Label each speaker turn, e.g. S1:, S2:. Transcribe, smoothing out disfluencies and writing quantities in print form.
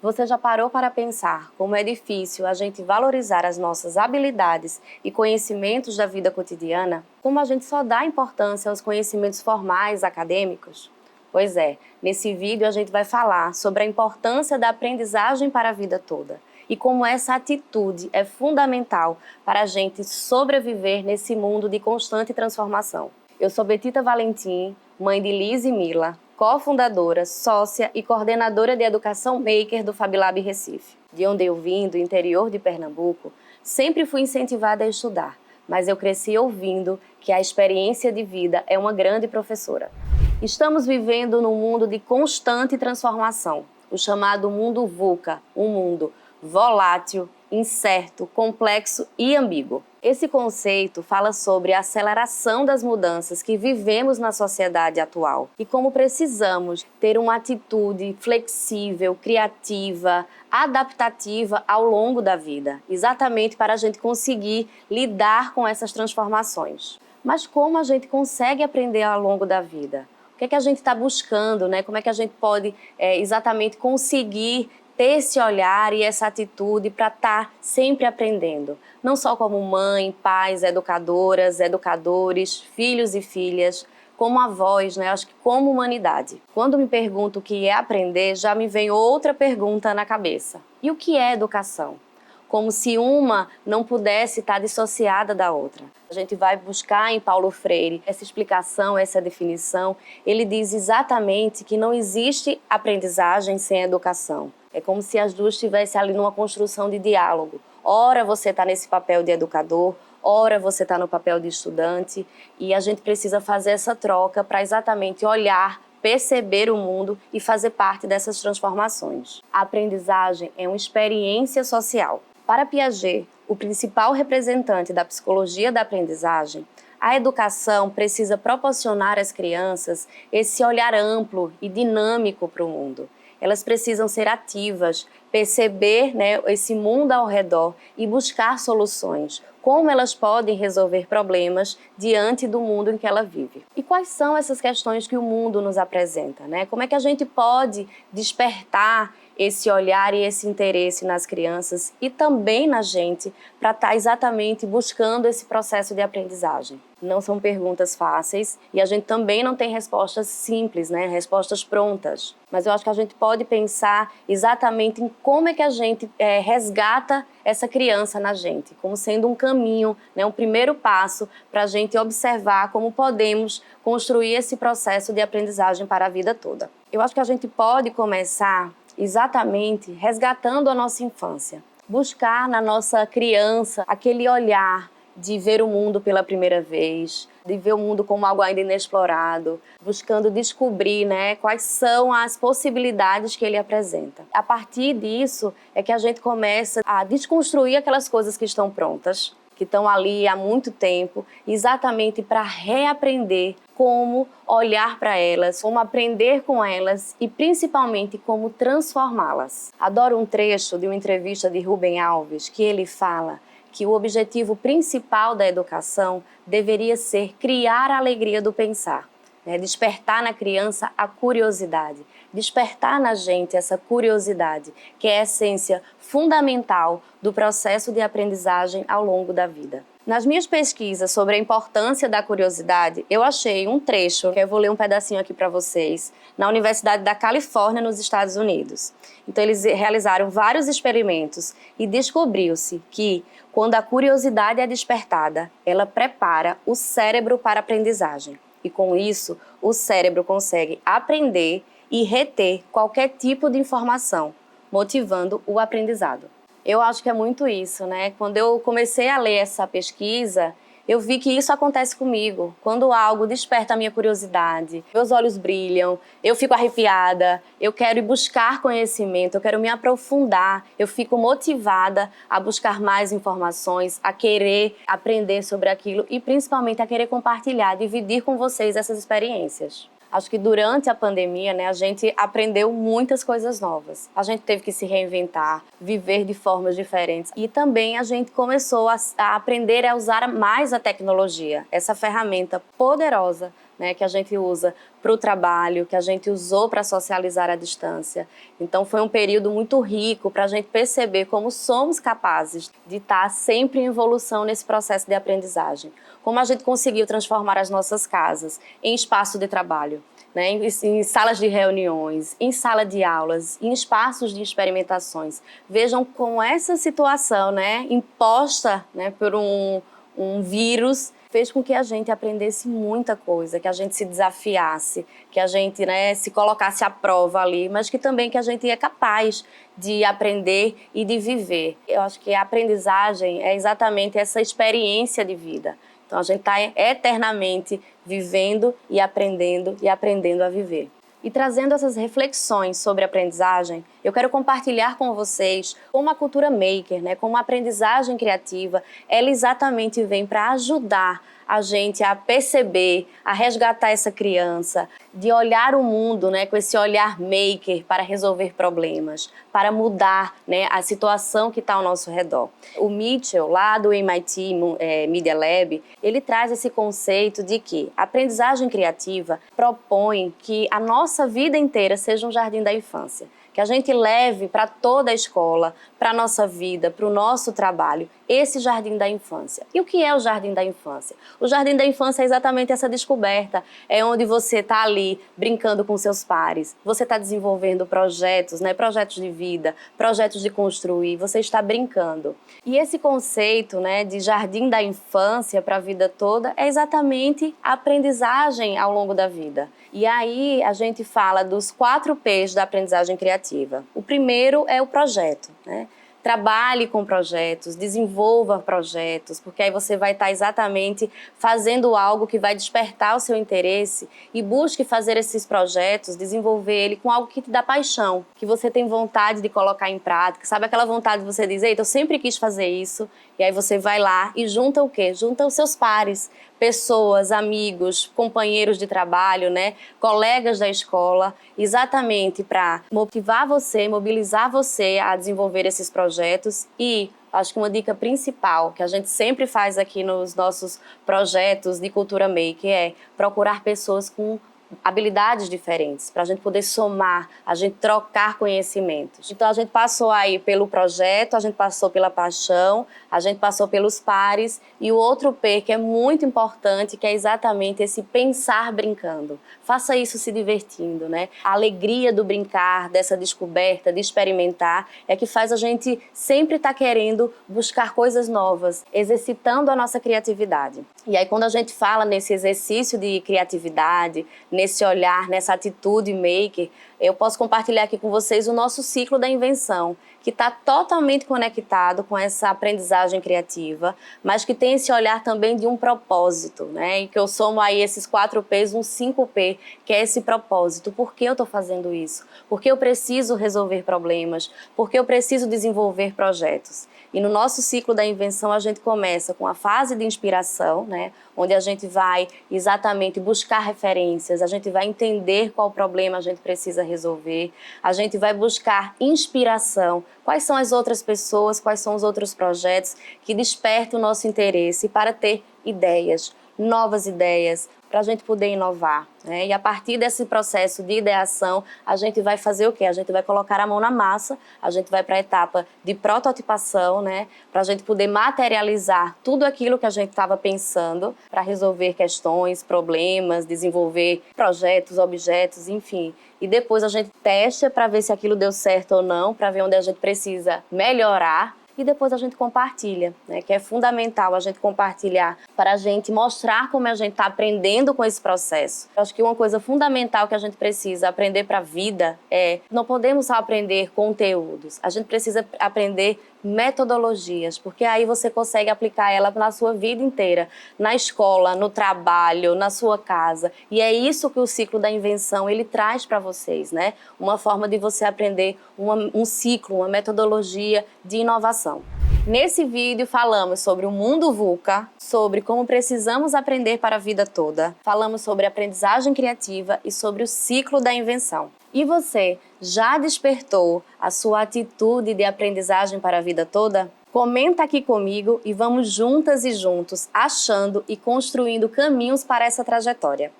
S1: Você já parou para pensar como é difícil a gente valorizar as nossas habilidades e conhecimentos da vida cotidiana? Como a gente só dá importância aos conhecimentos formais acadêmicos? Pois é, nesse vídeo a gente vai falar sobre a importância da aprendizagem para a vida toda e como essa atitude é fundamental para a gente sobreviver nesse mundo de constante transformação. Eu sou Betita Valentim, mãe de Liz e Mila, cofundadora, sócia e coordenadora de educação maker do FabLab Recife. De onde eu vim, do interior de Pernambuco, sempre fui incentivada a estudar, mas eu cresci ouvindo que a experiência de vida é uma grande professora. Estamos vivendo num mundo de constante transformação, o chamado mundo VUCA, um mundo volátil, incerto, complexo e ambíguo. Esse conceito fala sobre a aceleração das mudanças que vivemos na sociedade atual e como precisamos ter uma atitude flexível, criativa, adaptativa ao longo da vida, exatamente para a gente conseguir lidar com essas transformações. Mas como a gente consegue aprender ao longo da vida? O que é que a gente está buscando, né? Como é que a gente pode exatamente conseguir ter esse olhar e essa atitude para estar sempre aprendendo, não só como mãe, pais, educadoras, educadores, filhos e filhas, como avós, né? Acho que como humanidade. Quando me pergunto o que é aprender, já me vem outra pergunta na cabeça. E o que é educação? Como se uma não pudesse estar dissociada da outra. A gente vai buscar em Paulo Freire essa explicação, essa definição. Ele diz exatamente que não existe aprendizagem sem educação. É como se as duas estivessem ali numa construção de diálogo. Ora você está nesse papel de educador, ora você está no papel de estudante, e a gente precisa fazer essa troca para exatamente olhar, perceber o mundo e fazer parte dessas transformações. A aprendizagem é uma experiência social. Para Piaget, o principal representante da psicologia da aprendizagem, a educação precisa proporcionar às crianças esse olhar amplo e dinâmico para o mundo. Elas precisam ser ativas, perceber, né, esse mundo ao redor e buscar soluções. Como elas podem resolver problemas diante do mundo em que ela vive. E quais são essas questões que o mundo nos apresenta, né? Como é que a gente pode despertar esse olhar e esse interesse nas crianças e também na gente para estar exatamente buscando esse processo de aprendizagem? Não são perguntas fáceis e a gente também não tem respostas simples, né? Respostas prontas. Mas eu acho que a gente pode pensar exatamente em como é que a gente resgata essa criança na gente, como sendo um caminho, né? Um primeiro passo para a gente observar como podemos construir esse processo de aprendizagem para a vida toda. Eu acho que a gente pode começar exatamente resgatando a nossa infância. Buscar na nossa criança aquele olhar de ver o mundo pela primeira vez, de ver o mundo como algo ainda inexplorado, buscando descobrir, né, quais são as possibilidades que ele apresenta. A partir disso é que a gente começa a desconstruir aquelas coisas que estão prontas, que estão ali há muito tempo, exatamente para reaprender como olhar para elas, como aprender com elas e principalmente como transformá-las. Adoro um trecho de uma entrevista de Rubem Alves que ele fala que o objetivo principal da educação deveria ser criar a alegria do pensar, né? Despertar na criança a curiosidade, despertar na gente essa curiosidade, que é a essência fundamental do processo de aprendizagem ao longo da vida. Nas minhas pesquisas sobre a importância da curiosidade, eu achei um trecho, que eu vou ler um pedacinho aqui para vocês, na Universidade da Califórnia, nos Estados Unidos. Então, eles realizaram vários experimentos e descobriu-se que, quando a curiosidade é despertada, ela prepara o cérebro para a aprendizagem. E com isso, o cérebro consegue aprender e reter qualquer tipo de informação, motivando o aprendizado. Eu acho que é muito isso, né? Quando eu comecei a ler essa pesquisa, eu vi que isso acontece comigo. Quando algo desperta a minha curiosidade, meus olhos brilham, eu fico arrepiada, eu quero ir buscar conhecimento, eu quero me aprofundar, eu fico motivada a buscar mais informações, a querer aprender sobre aquilo e principalmente a querer compartilhar, dividir com vocês essas experiências. Acho que durante a pandemia, né, a gente aprendeu muitas coisas novas. A gente teve que se reinventar, viver de formas diferentes. E também a gente começou a aprender a usar mais a tecnologia, essa ferramenta poderosa né, que a gente usa para o trabalho, que a gente usou para socializar à distância. Então foi um período muito rico para a gente perceber como somos capazes de estar sempre em evolução nesse processo de aprendizagem. Como a gente conseguiu transformar as nossas casas em espaço de trabalho, né, em salas de reuniões, em sala de aulas, em espaços de experimentações. Vejam como essa situação, né, imposta, né, por um vírus, fez com que a gente aprendesse muita coisa, que a gente se desafiasse, que a gente, né, se colocasse à prova ali, mas que também que a gente é capaz de aprender e de viver. Eu acho que a aprendizagem é exatamente essa experiência de vida. Então a gente está eternamente vivendo e aprendendo a viver. E trazendo essas reflexões sobre aprendizagem, eu quero compartilhar com vocês como a cultura maker, né, como a aprendizagem criativa, ela exatamente vem para ajudar a gente a perceber, a resgatar essa criança, de olhar o mundo, né, com esse olhar maker para resolver problemas, para mudar, né, a situação que está ao nosso redor. O Mitchell, lá do MIT Media Lab, ele traz esse conceito de que a aprendizagem criativa propõe que a nossa vida inteira seja um jardim da infância, que a gente leve para toda a escola, para a nossa vida, para o nosso trabalho, esse jardim da infância. E o que é o jardim da infância? O jardim da infância é exatamente essa descoberta, é onde você está ali brincando com seus pares, você está desenvolvendo projetos, né, projetos de vida, projetos de construir, você está brincando. E esse conceito, né, de jardim da infância para a vida toda é exatamente a aprendizagem ao longo da vida. E aí a gente fala dos 4 P's da aprendizagem criativa. O primeiro é o projeto, né? Trabalhe com projetos, desenvolva projetos, porque aí você vai estar exatamente fazendo algo que vai despertar o seu interesse e busque fazer esses projetos, desenvolver ele com algo que te dá paixão, que você tem vontade de colocar em prática. Sabe aquela vontade de você dizer, eita, eu sempre quis fazer isso, e aí você vai lá e junta o quê? Junta os seus pares, pessoas, amigos, companheiros de trabalho, né, colegas da escola, exatamente para motivar você, mobilizar você a desenvolver esses projetos. E acho que uma dica principal que a gente sempre faz aqui nos nossos projetos de cultura maker é procurar pessoas com habilidades diferentes, para a gente poder somar, a gente trocar conhecimentos. Então a gente passou aí pelo projeto, a gente passou pela paixão, a gente passou pelos pares, e o outro P que é muito importante, que é exatamente esse pensar brincando. Faça isso se divertindo, né? A alegria do brincar, dessa descoberta, de experimentar, é que faz a gente sempre estar querendo buscar coisas novas, exercitando a nossa criatividade. E aí quando a gente fala nesse exercício de criatividade, nesse olhar, nessa atitude maker, eu posso compartilhar aqui com vocês o nosso ciclo da invenção, que está totalmente conectado com essa aprendizagem criativa, mas que tem esse olhar também de um propósito, né? E que eu somo aí esses 4 P's, um 5P, que é esse propósito. Por que eu estou fazendo isso? Porque eu preciso resolver problemas, porque eu preciso desenvolver projetos. E no nosso ciclo da invenção a gente começa com a fase de inspiração, né? Onde a gente vai exatamente buscar referências, a gente vai entender qual problema a gente precisa resolver, a gente vai buscar inspiração, quais são as outras pessoas, quais são os outros projetos que despertam o nosso interesse para ter ideias, novas ideias, para a gente poder inovar, né? E a partir desse processo de ideação, a gente vai fazer o quê? A gente vai colocar a mão na massa, a gente vai para a etapa de prototipação, né? Para a gente poder materializar tudo aquilo que a gente estava pensando para resolver questões, problemas, desenvolver projetos, objetos, enfim. E depois a gente testa para ver se aquilo deu certo ou não, para ver onde a gente precisa melhorar. E depois a gente compartilha, né? Que é fundamental a gente compartilhar para a gente mostrar como a gente está aprendendo com esse processo. Eu acho que uma coisa fundamental que a gente precisa aprender para a vida é não podemos só aprender conteúdos, a gente precisa aprender metodologias, porque aí você consegue aplicar ela na sua vida inteira, na escola, no trabalho, na sua casa. E é isso que o ciclo da invenção ele traz para vocês, né? Uma forma de você aprender um ciclo, uma metodologia de inovação. Nesse vídeo falamos sobre o mundo VUCA, sobre como precisamos aprender para a vida toda, falamos sobre aprendizagem criativa e sobre o ciclo da invenção. E você já despertou a sua atitude de aprendizagem para a vida toda? Comenta aqui comigo e vamos juntas e juntos achando e construindo caminhos para essa trajetória.